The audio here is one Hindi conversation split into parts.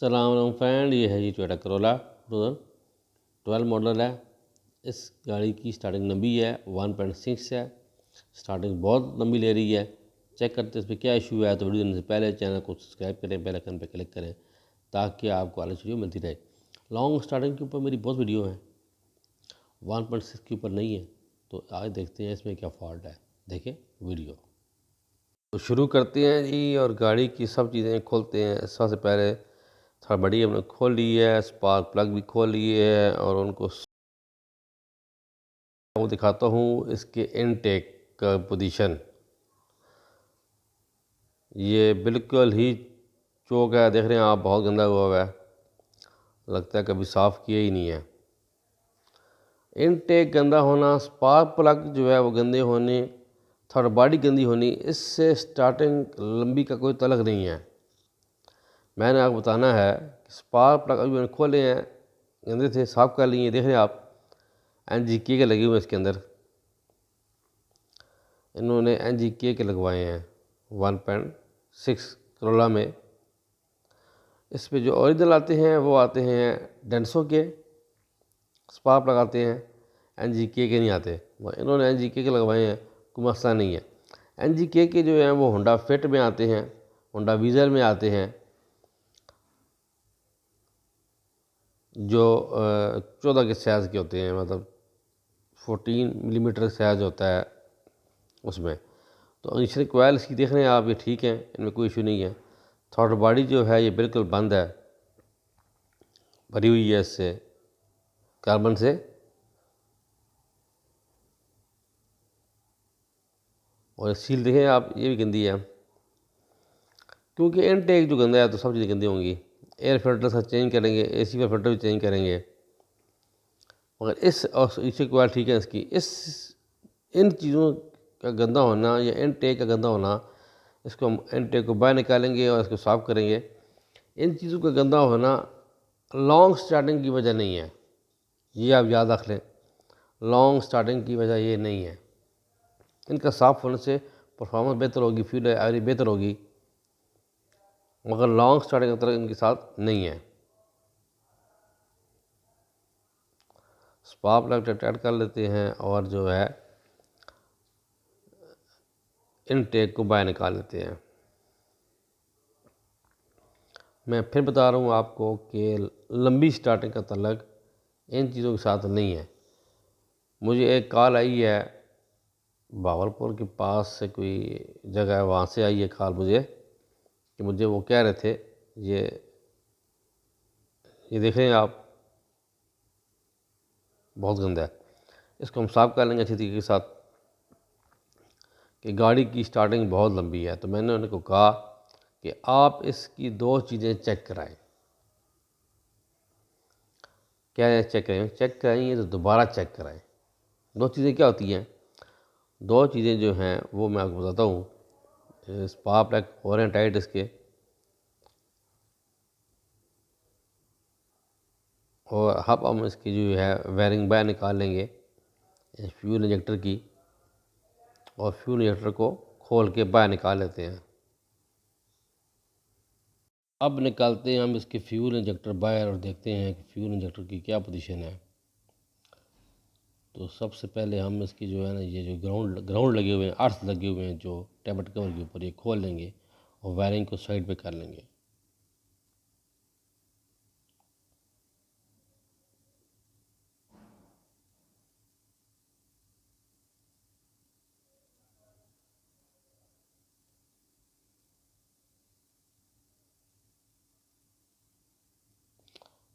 सलाम फ्रेंड, ये है जी टोयोटा करोला 2012 मॉडल है। इस गाड़ी की स्टार्टिंग लंबी है, 1.6 है। स्टार्टिंग बहुत लंबी ले रही है। चेक करते हैं इस पर क्या इशू है। तो वीडियो देने से पहले चैनल को सब्सक्राइब करें, बेल आइकन पर क्लिक करें ताकि आपको आगे वीडियो मिलती रहे। लॉन्ग स्टार्टिंग के ऊपर मेरी बहुत वीडियो है, 1.6 के ऊपर नहीं है। तो आगे देखते हैं इसमें क्या फॉल्ट है। देखें वीडियो। तो शुरू करते हैं जी, और गाड़ी की सब चीज़ें खोलते हैं। सबसे पहले थोड़ा बड़ी हमने खोल ली है, स्पार्क प्लग भी खोल लिए है, और उनको वो दिखाता हूँ इसके इनटेक का पोजीशन। ये बिल्कुल ही चौक है, देख रहे हैं आप, बहुत गंदा हुआ है, लगता है कभी साफ़ किया ही नहीं है। इनटेक गंदा होना, स्पार्क प्लग जो है वो गंदे होने, थोड़ा बॉडी गंदी होनी, इससे स्टार्टिंग लंबी का कोई तलक नहीं है। मैंने आपको बताना है कि स्पार्क प्लग अभी मैंने खोले हैं, गंदे थे, साफ़ कर लिए। देख रहे हैं आप, NGK के लगे हुए हैं इसके अंदर। इन्होंने NGK के लगवाए हैं 1.6 करोला में। इस पे जो ओरिजिनल आते हैं वो आते हैं डेंसो के, स्पार्क लगाते हैं, NGK के नहीं आते। इन्होंने NGK के लगवाए हैं, कोई मसला नहीं है। NGK के जो हैं वो होंडा फिट में आते हैं, होंडा वीज़र में आते हैं, जो 14 के साइज़ के होते हैं, मतलब 14 मिलीमीटर साइज़ होता है उसमें। तो इनिशियल कोयल इसकी देख रहे हैं आप, ये ठीक है, इनमें कोई इशू नहीं है। थ्रॉटल बॉडी जो है ये बिल्कुल बंद है, भरी हुई है इससे, कार्बन से। और सील देखें आप, ये भी गंदी है, क्योंकि इनटेक जो गंदा है तो सब चीज़ें गंदी होंगी। एयर फिल्टर सब चेंज करेंगे, AC का फिल्टर भी चेंज करेंगे, मगर इस और इनिशियल कोयल ठीक है इसकी। इन चीज़ों का गंदा होना या इनटेक का गंदा होना, इसको हम इनटेक को बाहर निकालेंगे और इसको साफ़ करेंगे। इन चीज़ों का गंदा होना लॉन्ग स्टार्टिंग की वजह नहीं है, ये आप याद रख लें। लॉन्ग स्टार्टिंग की वजह ये नहीं है। इनका साफ़ होने से परफॉर्मेंस बेहतर होगी, फ्यूल एवरेज बेहतर होगी, मगर लॉन्ग स्टार्टिंग का तरह इनके साथ नहीं है। स्पार्क प्लग टाइट कर लेते हैं और जो है इनटेक को बाहर निकाल लेते हैं। मैं फिर बता रहा हूँ आपको कि लंबी स्टार्टिंग का तलक इन चीज़ों के साथ नहीं है। मुझे एक कॉल आई है, भावलपुर के पास से कोई जगह है, वहाँ से आई है कॉल मुझे, कि मुझे वो कह रहे थे ये देख रहे हैं आप, बहुत गंदा है। इसको हम साफ कर लेंगे अच्छी तरीके के साथ, कि गाड़ी की स्टार्टिंग बहुत लंबी है। तो मैंने उनको कहा कि आप इसकी दो चीज़ें चेक कराएं। क्या है चेक करें? चेक कराएंगे तो दोबारा चेक कराएं। दो चीज़ें क्या होती हैं? दो चीज़ें जो हैं वो मैं आपको बताता हूँ। स्पार्क प्लग हो रहे हैं टाइट इसके, और हम इसकी जो है वायरिंग बाहर निकाल लेंगे फ्यूल इंजेक्टर की, और फ्यूल इंजेक्टर को खोल के बाहर निकाल लेते हैं। अब निकालते हैं हम इसके फ्यूल इंजेक्टर बाहर और देखते हैं कि फ्यूल इंजेक्टर की क्या पोजीशन है। तो सबसे पहले हम इसकी जो है ना, ये जो ग्राउंड लगे हुए हैं, अर्थ लगे हुए हैं जो टेबलेट कवर के ऊपर, ये खोल लेंगे और वायरिंग को साइड पे कर लेंगे।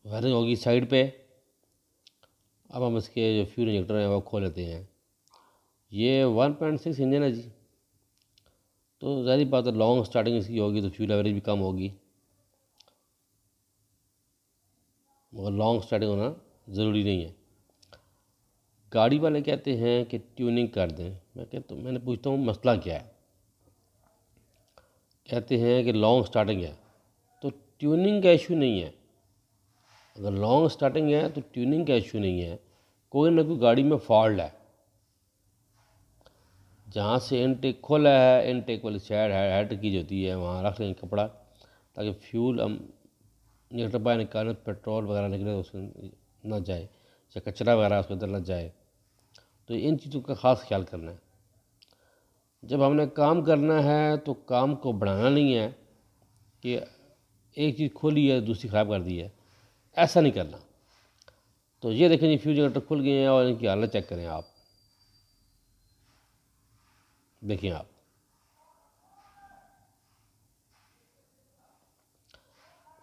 वायरिंग होगी साइड पे। अब हम इसके जो फ्यूल इंजेक्टर हैं वो खोल लेते हैं। ये 1.6 इंजन है जी, तो ज़ाहिर बात है लॉन्ग स्टार्टिंग इसकी होगी तो फ्यूल एवरेज भी कम होगी, मगर लॉन्ग स्टार्टिंग होना ज़रूरी नहीं है। गाड़ी वाले कहते हैं कि ट्यूनिंग कर दें। मैंने पूछता हूँ मसला क्या है। कहते हैं कि लॉन्ग स्टार्टिंग है तो ट्यूनिंग का इशू नहीं है। अगर लॉन्ग स्टार्टिंग है तो ट्यूनिंग का इशू नहीं है, कोई ना कोई गाड़ी में फॉल्ट है। जहाँ से इनटेक खोला है, इनटेक वाली साइड हेड की जो होती है वहाँ रख लेंगे कपड़ा, ताकि फ्यूल हम इंजेक्टर बाहर निकालें पेट्रोल वगैरह निकले तो उसमें ना जाए, या कचरा वगैरह उसके अंदर न जाए। तो इन चीज़ों का ख़ास ख्याल करना है। जब हमने काम करना है तो काम को बढ़ाना नहीं है कि एक चीज़ खोली है दूसरी ख़राब कर दी है, ऐसा नहीं करना। तो ये देखें, ये फ्यूज इंजेक्टर खुल गए हैं और इनकी हालत चेक करें आप, देखिए आप,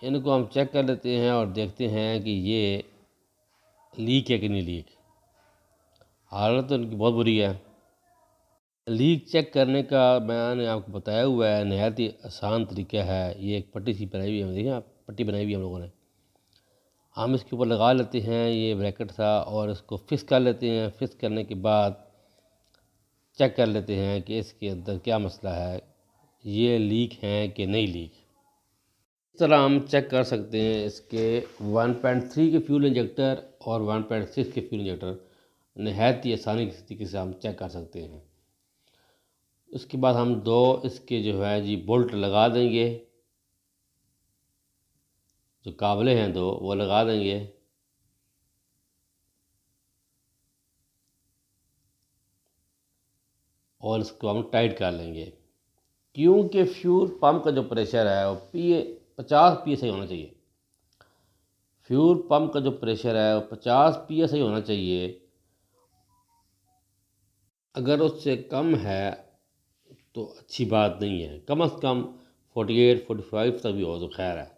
इनको हम चेक कर लेते हैं और देखते हैं कि ये लीक है कि नहीं लीक। हालत तो इनकी बहुत बुरी है। लीक चेक करने का मैंने आपको बताया हुआ है, नहायत ही आसान तरीका है। ये एक पट्टी सी बनाई हुई है, देखिए आप, पट्टी बनाई हुई है हम लोगों ने। हम इसके ऊपर लगा लेते हैं ये ब्रैकेट था और इसको फिक्स कर लेते हैं। फिक्स करने के बाद चेक कर लेते हैं कि इसके अंदर क्या मसला है, ये लीक है कि नहीं लीक। इस तरह हम चेक कर सकते हैं इसके 1.3 के फ्यूल इंजेक्टर और 1.6 के फ्यूल इंजेक्टर नहायत ही आसानी तरीके से हम चेक कर सकते हैं। उसके बाद हम दो इसके जो है जी बोल्ट लगा देंगे, जो काबले हैं दो वो लगा देंगे। और इसको हम टाइट कर लेंगे, क्योंकि फ्यूल पंप का जो प्रेशर है वो पी 50 PSI होना चाहिए। फ्यूल पंप का जो प्रेशर है वो 50 PSI होना चाहिए। अगर उससे कम है तो अच्छी बात नहीं है, कम से कम 48-45 तक भी हो तो खैर है।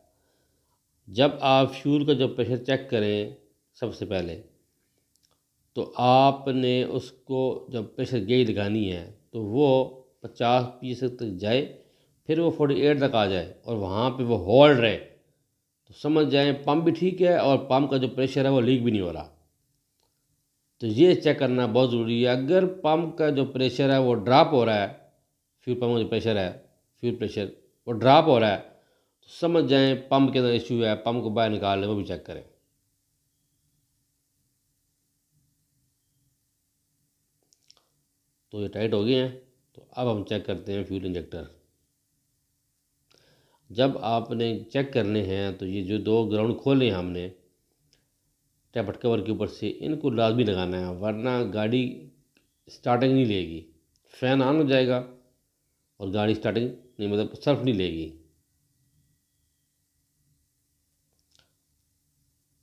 जब आप फ्यूल का जो प्रेशर चेक करें सबसे पहले, तो आपने उसको जब प्रेशर गेज लगानी है तो वो 50 PSI तक जाए, फिर वो 48 तक आ जाए और वहाँ पे वो होल्ड रहे, तो समझ जाएं पंप भी ठीक है और पंप का जो प्रेशर है वो लीक भी नहीं हो रहा। तो ये चेक करना बहुत ज़रूरी है। अगर पंप का जो प्रेशर है वो ड्रॉप हो रहा है, फ्यूल पंप का जो प्रेशर है, फ्यूल प्रेशर वो ड्रॉप हो रहा है, तो समझ जाएं पंप के अंदर इशू है, पंप को बाहर निकाल लें, वो भी चेक करें। तो ये टाइट हो गए हैं। तो अब हम चेक करते हैं फ्यूल इंजेक्टर। जब आपने चेक करने हैं तो ये जो दो ग्राउंड खोले हैं हमने टैपट कवर के ऊपर से, इनको लाजमी लगाना है, वरना गाड़ी स्टार्टिंग नहीं लेगी। फ़ैन ऑन हो जाएगा और गाड़ी स्टार्टिंग नहीं, मतलब सर्फ नहीं लेगी।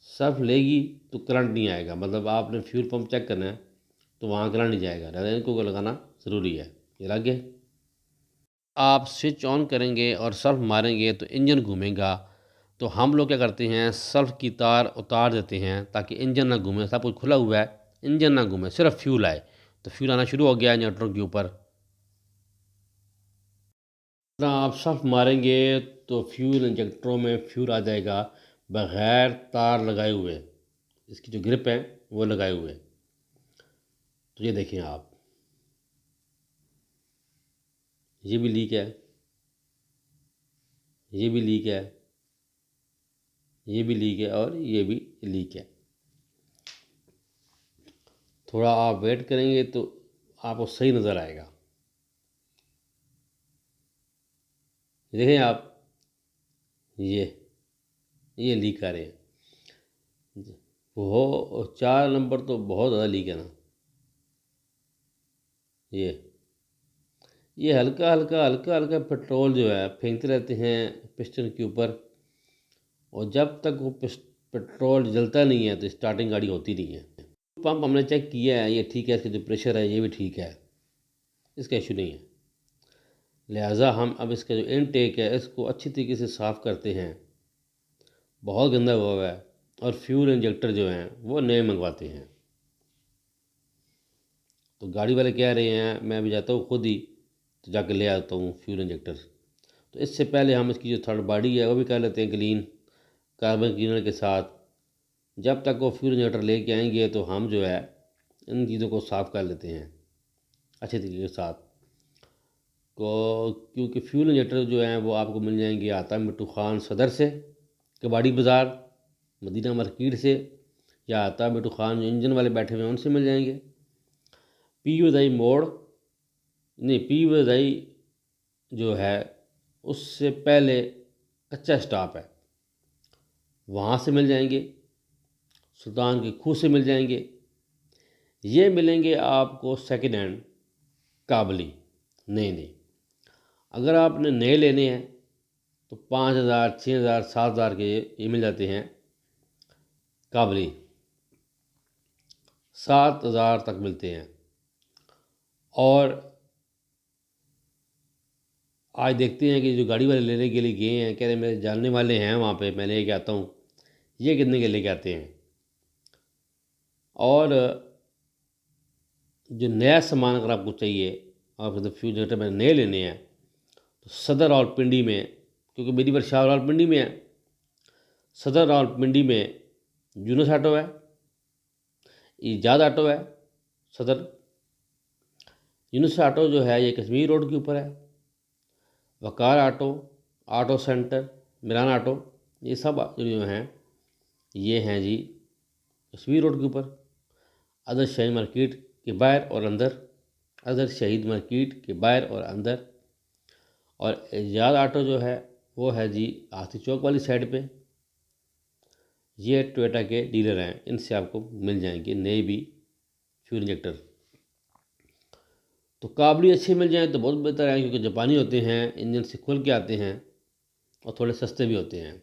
सर्फ लेगी तो करंट नहीं आएगा, मतलब आपने फ्यूल पंप चेक करना है तो वहाँ करंट नहीं जाएगा, लिहाजा इनको लगाना ज़रूरी है। ये लग गए। आप स्विच ऑन करेंगे और सर्फ मारेंगे तो इंजन घूमेगा। तो हम लोग क्या करते हैं, सर्फ की तार उतार देते हैं ताकि इंजन ना घूमे। सब कुछ खुला हुआ है, इंजन ना घूमे, सिर्फ फ्यूल आए। तो फ्यूल आना शुरू हो गया इंजेक्टरों के ऊपर। ना आप सर्फ मारेंगे तो फ्यूल इंजेक्टरों में फ्यूल आ जाएगा बग़ैर तार लगाए हुए। इसकी जो ग्रिप है वो लगाए हुए। तो ये देखें आप, ये भी लीक है, ये भी लीक है, ये भी लीक है और ये भी लीक है। थोड़ा आप वेट करेंगे तो आपको सही नज़र आएगा। देखें आप, ये ये लीक आ रहे हैं। वो 4 नंबर तो बहुत ज़्यादा लीक है ना। ये हल्का हल्का हल्का हल्का पेट्रोल जो है फेंकते रहते हैं पिस्टन के ऊपर, और जब तक वो पेट्रोल जलता नहीं है तो स्टार्टिंग गाड़ी होती नहीं है। पंप हमने चेक किया है, ये ठीक है, इसका जो प्रेशर है ये भी ठीक है, इसका इशू नहीं है। लिहाजा हम अब इसका जो इनटेक है इसको अच्छी तरीके से साफ़ करते हैं। बहुत गंदा हुआ है। और फ्यूल इंजेक्टर जो हैं वो नए मंगवाते हैं। तो गाड़ी वाले कह रहे हैं मैं भी जाता हूँ खुद ही, तो जाके ले आता हूँ फ्यूल इंजेक्टर। तो इससे पहले हम इसकी जो थर्ड बॉडी है वो भी कर लेते हैं क्लीन कार्बन क्लीनर के साथ। जब तक वो फ्यूल इंजेक्टर लेके आएंगे तो हम जो है इन चीज़ों को साफ़ कर लेते हैं अच्छे तरीके के साथ। को क्योंकि फ्यूल इंजेक्टर जो हैं वो आपको मिल जाएंगे आता मिट्टू खान सदर से, कबाड़ी बाज़ार, मदीना मार्केट से, या आता मिट्टू खान जो इंजन वाले बैठे हुए हैं उनसे मिल जाएंगे। पी वज़ाई मोड़ नहीं, पी वज़ाई जो है उससे पहले कच्चा स्टॉप है, वहाँ से मिल जाएंगे, सुल्तान की खूह से मिल जाएंगे। ये मिलेंगे आपको सेकेंड हैंड काबली, नए नए। अगर आपने नए लेने हैं तो 5,000, 6,000, 7,000 के ये मिल जाते हैं काबली, 7,000 तक मिलते हैं। और आज देखते हैं कि जो गाड़ी वाले लेने के लिए गए हैं, कह रहे मेरे जानने वाले हैं वहाँ पे, मैं लेके आता हूँ, ये कितने के लेके आते हैं। और जो नया सामान अगर आपको चाहिए, आप तो फ्यूज जनरेटर में नए लेने हैं, तो सदर रावलपिंडी में, क्योंकि मेरी वर्कशॉप रावलपिंडी में है, सदर रावलपिंडी में यूनुस ऑटो है, ईजाद ऑटो है। सदर यूनुस ऑटो जो है ये कश्मीर रोड के ऊपर है। Waqar auto, auto centre, Miran auto, ये सब जो हैं ये हैं जी कश्मीर रोड के ऊपर, अदर शहीद मार्केट के बाहर और अंदर, अदर शहीद मार्केट के बाहर और अंदर। और एजाज ऑटो जो है वो है जी आस्ती चौक वाली साइड पे। ये टोयोटा के डीलर हैं, इनसे आपको मिल जाएंगे नए भी फ्यूल इंजेक्टर। तो काबली अच्छे मिल जाएँ तो बहुत बेहतर है, क्योंकि जापानी होते हैं, इंजन से खुल के आते हैं और थोड़े सस्ते भी होते हैं।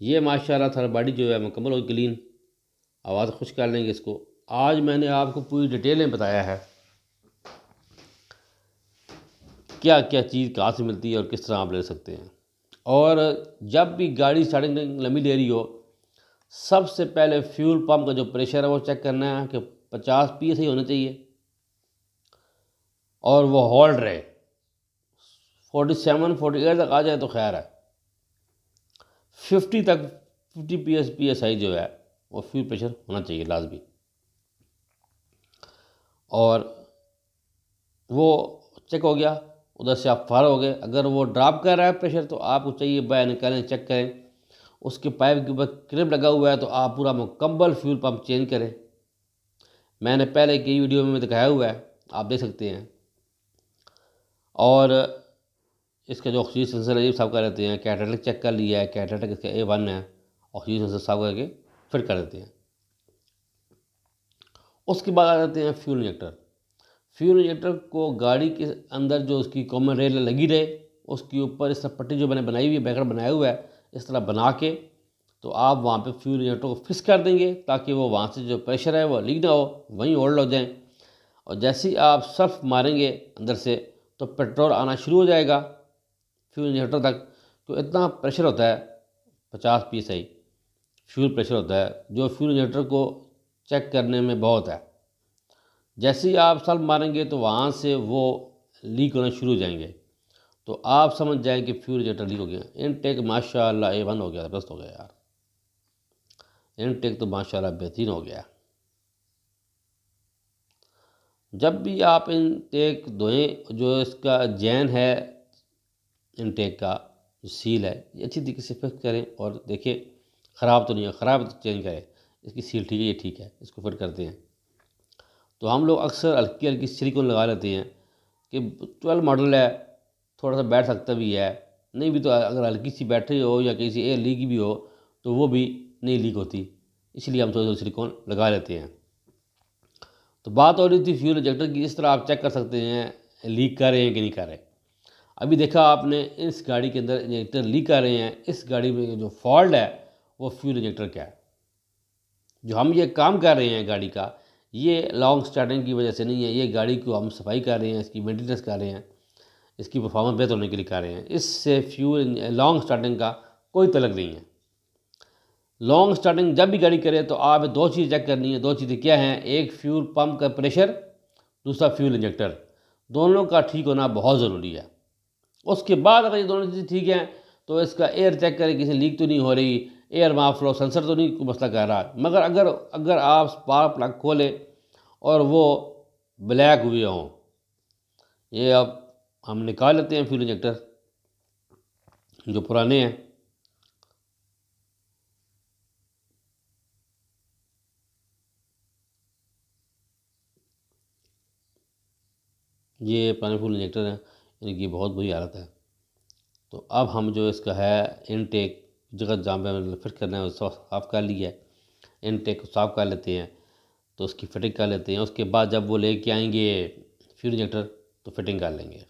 ये माशाल्लाह थर्ड बॉडी जो है मुकम्मल और क्लीन, आवाज़ खुश कर लेंगे इसको। आज मैंने आपको पूरी डिटेल में बताया है क्या क्या चीज़ कहाँ से मिलती है और किस तरह आप ले सकते हैं। और जब भी गाड़ी स्टार्टिंग लंबी ले रही हो, सबसे पहले फ्यूल पंप का जो प्रेशर है वो चेक करना है कि 50 PSI होना चाहिए और वो होल्ड रहे। 47, 48 तक आ जाए तो खैर है। 50 तक 50 PSI जो है वो फ्यूल प्रेशर होना चाहिए लाजमी। और वो चेक हो गया, उधर से आप फार हो गए। अगर वो ड्रॉप कर रहा है प्रेशर तो आपको चाहिए बाहर निकालें, चेक करें। उसके पाइप के ऊपर क्लिप लगा हुआ है तो आप पूरा मुकम्मल फ्यूल पंप चेंज करें। मैंने पहले कई वीडियो में दिखाया हुआ है, आप देख सकते हैं। और इसका जो ऑक्सीजन सेंसर है ये साफ कर देते हैं। कैटालिटिक चेक कर लिया है, कैटालिटिक इसका A1 है, ऑक्सीजन सेंसर साफ करके फिट कर देते हैं। उसके बाद आ जाते हैं फ्यूल इंजेक्टर। फ्यूल इंजेक्टर को गाड़ी के अंदर जो उसकी कॉमन रेल लगी रहे, उसके ऊपर इस तरह पट्टी जो मैंने बनाई हुई है, बैकर बनाया हुआ है, इस तरह बना के तो आप वहाँ पे फ्यूल इंजेक्टर को फिक्स कर देंगे, ताकि वो वहाँ से जो प्रेशर है वो लीक ना हो, वहीं होल्ड हो जाए। और जैसे ही आप सर्फ मारेंगे अंदर से तो पेट्रोल आना शुरू हो जाएगा फ्यूल इंजेक्टर तक। तो इतना प्रेशर होता है 50 PSI फ्यूल प्रेशर होता है, जो फ्यूल इंजेक्टर को चेक करने में बहुत है। जैसे ही आप सर्फ मारेंगे तो वहाँ से वो लीक होना शुरू हो जाएंगे, तो आप समझ जाएं कि फ्यूल इंजेक्टर लीक हो गया। इनटेक माशाल्लाह A1 हो गया, ज़बरदस्त हो गया यार। इनटेक तो माशाल्लाह बेहतरीन हो गया। जब भी आप इनटेक धोएं, जो इसका जैन है इनटेक का जो सील है, ये अच्छी तरीके से फिक्स करें और देखें ख़राब तो नहीं है, ख़राब तो चेंज करें। इसकी सील ठीक है, ये ठीक है, इसको फिट करते हैं। तो हम लोग अक्सर हल्की हल्की सिलिकॉन लगा लेते हैं कि 12 मॉडल है, थोड़ा सा बैठ सकता भी है, नहीं भी तो अगर हल्की सी बैटरी हो या किसी एयर लीक भी हो तो वो भी नहीं लीक होती, इसलिए हम थोड़ा सा सिलिकॉन लगा लेते हैं। तो बात हो रही थी फ्यूल इंजेक्टर की, इस तरह आप चेक कर सकते हैं लीक कर रहे हैं कि नहीं कर रहे। अभी देखा आपने इस गाड़ी के अंदर इंजेक्टर लीक कर रहे हैं, इस गाड़ी में जो फॉल्ट है वो फ्यूल इंजेक्टर का है। जो हम ये काम कर रहे हैं गाड़ी का, ये लॉन्ग स्टार्टिंग की वजह से नहीं है, ये गाड़ी को हम सफाई कर रहे हैं, इसकी मेंटेनेंस कर रहे हैं, इसकी परफॉर्मेंस बेहतर होने के लिए कर रहे हैं। इससे फ्यूल लॉन्ग स्टार्टिंग का कोई तलक नहीं है। लॉन्ग स्टार्टिंग जब भी गाड़ी करे तो आप दो चीज़ चेक करनी है। दो चीज़ें क्या हैं? एक फ्यूल पंप का प्रेशर, दूसरा फ्यूल इंजेक्टर, दोनों का ठीक होना बहुत ज़रूरी है। उसके बाद अगर ये दोनों चीज़ें ठीक हैं तो इसका एयर चेक करें, किसी लीक तो नहीं हो रही, एयर माफ फ्लो सेंसर तो नहीं कोई मसला कर रहा। मगर अगर अगर आप स्पार्क प्लग खोलें और वो ब्लैक हुए हों, ये अब हम निकाल लेते हैं फ्यूल इंजेक्टर जो पुराने हैं। ये पुराने फ्यूल इंजेक्टर हैं, इनकी बहुत बुरी हालत है। तो अब हम जो इसका है इनटेक जगह जहाँ पे हमें फिट करना है वो साफ़ कर लिया है, इनटेक को साफ़ कर लेते हैं, तो उसकी फिटिंग कर लेते हैं। उसके बाद जब वो लेके आएंगे फ्यूल इंजेक्टर तो फिटिंग कर लेंगे।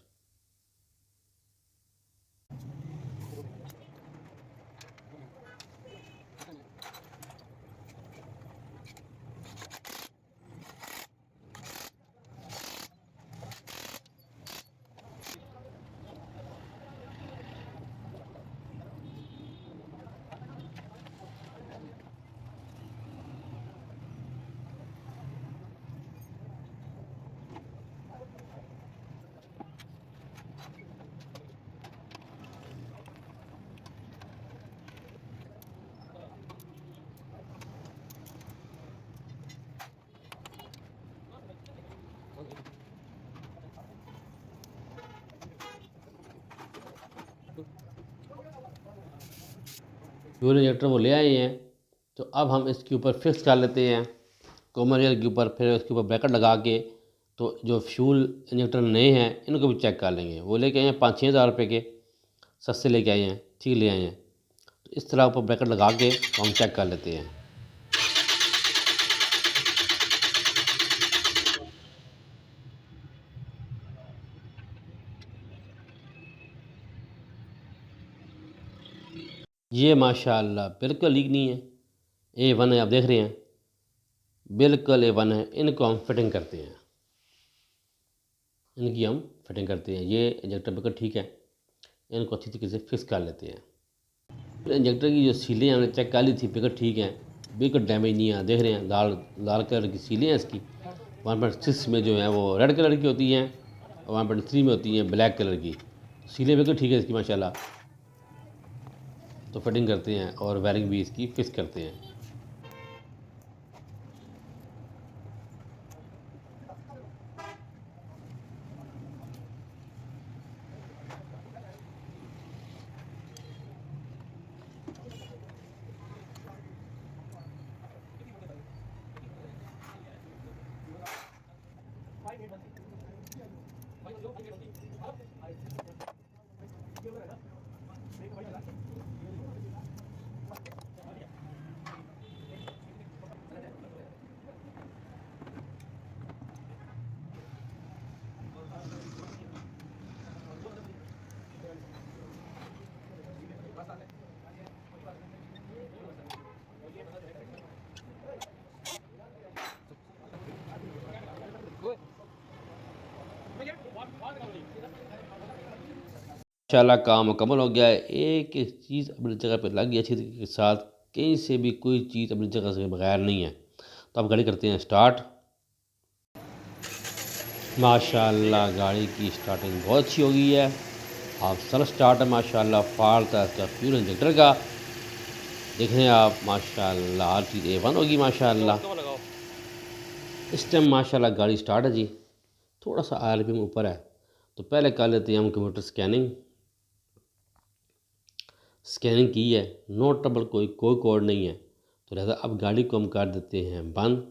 फ्यूल इंजेक्टर वो ले आए हैं, तो अब हम इसके ऊपर फिक्स कर लेते हैं कॉमन रेल के ऊपर। फिर उसके ऊपर ब्रैकेट लगा के तो जो फ्यूल इंजेक्टर नए हैं इनको भी चेक कर लेंगे। वो लेके आए हैं 5-6 हज़ार रुपये के, सस्ते लेके आए हैं, ठीक ले आए हैं। तो इस तरह ऊपर ब्रैकेट लगा के तो हम चेक कर लेते हैं। ये माशाल्लाह बिल्कुल लीक नहीं है, A1 है, आप देख रहे हैं, बिल्कुल A1 है। इनको हम फिटिंग करते हैं, इनकी हम फिटिंग करते हैं। ये इंजेक्टर बिल्कुल ठीक है, इनको अच्छी तरीके से फिक्स कर लेते हैं। फिर इंजेक्टर की जो सीलें हमने चेक कर ली थी, बिल्कुल ठीक है, बिल्कुल डैमेज नहीं है। देख रहे हैं लाल लाल कलर की सीलें हैं इसकी। 1.6 में जो है वो रेड कलर की होती हैं और 1.3 में होती हैं ब्लैक कलर की। सीलें बिल्कुल ठीक है इसकी माशाल्लाह। तो फिटिंग करते हैं और वायरिंग भी इसकी फिक्स करते हैं। इंशाल्लाह काम मुकम्मल हो गया है। एक एक चीज़ अपनी जगह पे लग गई अच्छी तरीके के साथ, कहीं से भी कोई चीज़ अपनी जगह से बगैर नहीं है। तो अब गाड़ी करते हैं स्टार्ट। माशाल्लाह गाड़ी की स्टार्टिंग बहुत अच्छी हो गई है। आप सर स्टार्ट है माशाल्लाह, फाल्ट है इसका फ्यूल इंजेक्टर का। देख रहे हैं आप माशाल्लाह हर चीज़ A1 होगी माशाल्लाह। इस टाइम माशाल्लाह गाड़ी स्टार्ट है जी। थोड़ा सा RPM ऊपर है, तो पहले कर लेते हैं हम कंप्यूटर स्कैनिंग। स्कैनिंग की है, नो ट्रबल, कोई कोड नहीं है। तो लिहाजा अब गाड़ी को हम कर देते हैं बंद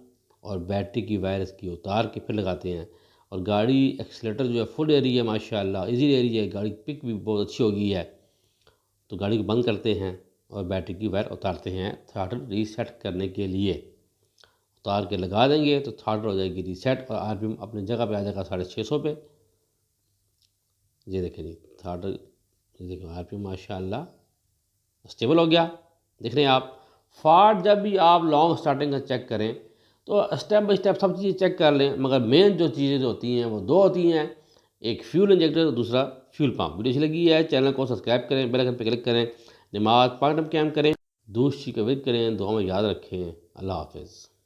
और बैटरी की वायर इसकी उतार के फिर लगाते हैं। और गाड़ी एक्सीलेटर जो है फुल एरी है माशाल्लाह, इजी एरी है, गाड़ी पिक भी बहुत अच्छी हो गई है। तो गाड़ी को बंद करते हैं और बैटरी की वायर उतारते हैं थ्रॉटल रीसेट करने के लिए। उतार के लगा देंगे तो थ्रॉटल हो जाएगी रीसेट और RPM अपनी जगह पे आ जाएगा 650 पे। ये देखें जी थ्रॉटल, ये देखो RPM माशाल्लाह स्टेबल हो गया। देख रहे हैं आप। फाट जब भी आप लॉन्ग स्टार्टिंग का चेक करें तो स्टेप बाय स्टेप सब चीज़ें चेक कर लें, मगर मेन जो चीज़ें जो होती हैं वो दो होती हैं, एक फ्यूल इंजेक्टर, दूसरा फ्यूल पंप। वीडियो अच्छी लगी है चैनल को सब्सक्राइब करें, बेल आइकन पर क्लिक करें, नमाज 5 टाइम कैम करें, दूसरी का विद करें, दुआ में याद रखें। अल्लाह हाफिज़।